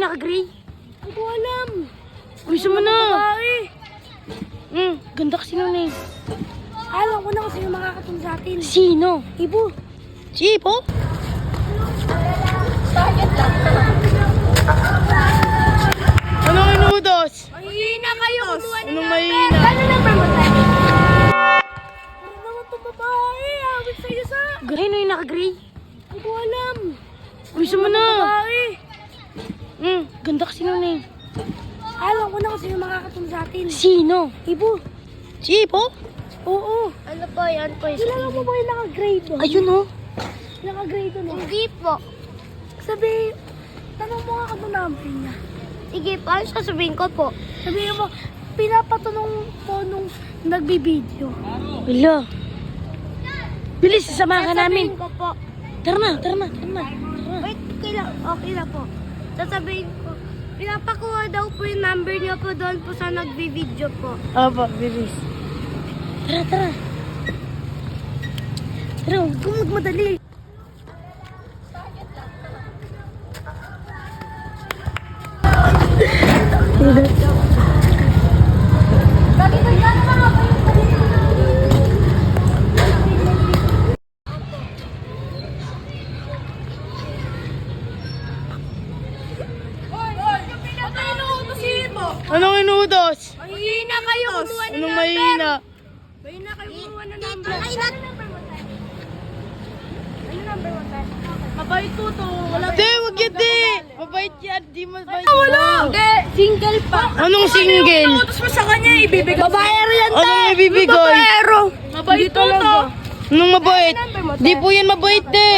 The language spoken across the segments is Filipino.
naka-gray? Hindi ko alam. Gusto mo na. Babae. Ganda kasi nun eh. Alam ko na kasi yung makakatulong sa atin. Sino? Ibo. Si Ipo? Anong inudos? Mahihina kayo. Kumuha ng Anong number. mahihina? Ano number mo tayo? Ano naman itong babae? Awit sa'yo sa... Gray na yung naka-gray? Hindi ko alam. Gusto mo na. Babae. Ganda kasi nun eh. Alam ko na kasi yung makakatulong sa atin. Sino? Ibo. Si Ipo? Oo. Ano po yan po? Kilala mo ba yung naka-grade doon? Ayun oh. Naka-grade doon. Hindi po. Sabi, tanong mo nga ano number niya. Sige po, ano sasabihin ko po? Sabihin mo, pinapatanong po nung nagbibideo. Wala. Bilis, sasamahan ka namin. Sasabihin ko po. Tara na. Wait, okay na po. Sasabihin ko, pinapakuha daw po yung number niyo po doon po sa nagbibideo po. Opo, bilis. Tara. Tara, huwag kang magmadali. Anong inudos? Mahihina kayo. Kumuha ng Anong number. mahina? Mahihina kayo. Kumuha ng number. Ay, Ano number mo tayo? Ano number mo tayo? Mabait po to. Wala Hindi, wag yan di. Mabait yan, di mabait. Wala. Hindi. Single pa. Anong single? Utos mo sa kanya, ibibigay. Babaero yan, Anong ibibigay? Mabait po to. Anong mabait? Di po yan mabait de.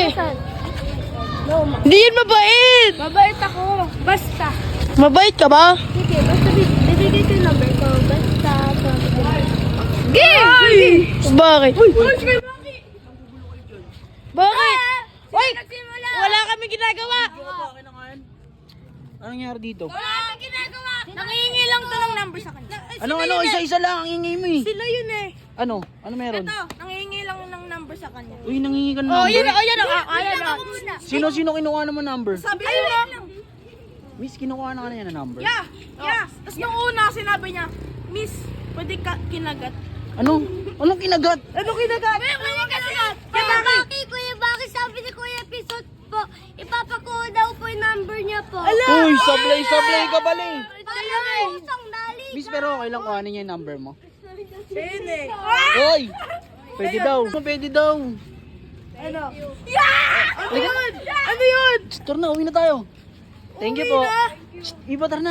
Di yan mabait. Mabait ako. Basta. Mabait ka ba? Sige, basta bibigay ko yung number ko. Basta. Gay! Bakit? Uy! Bakit? Uy! Nagsimula! Wala kami ginagawa. Anong nangyari dito? Wala kang ginagawa! Nangihingi lang to ng number sa kanya. Ano, isa-isa lang ang ingay mo eh. Sila yun eh. Ano? Ano meron? Ito, nangihingi lang ng number sa kanya. Uy, nangingi ka ng number. Ayan Sino kinuha naman number? Sabi mo. Miss, kinuha na kanina ng number. Yeah. Tapos nung una, sinabi niya, Miss, pwede ka kinagat. Ano? Anong kinagat? Ano kinagat? Pwede kinagat. Kuya, bakit sabi ni Kuya Pisot po, ipapakuha daw po yung number niya po. Uy, sablay ka bali. Kaya po, isang dali. Miss, pero okay lang kuhanin niya yung number mo. Sine. Uy! Pwede daw. Pwede daw. Ano? Yeah! Ano yun? Ano yun? Tara na, uwi na tayo. Thank you po. Iba, tara na.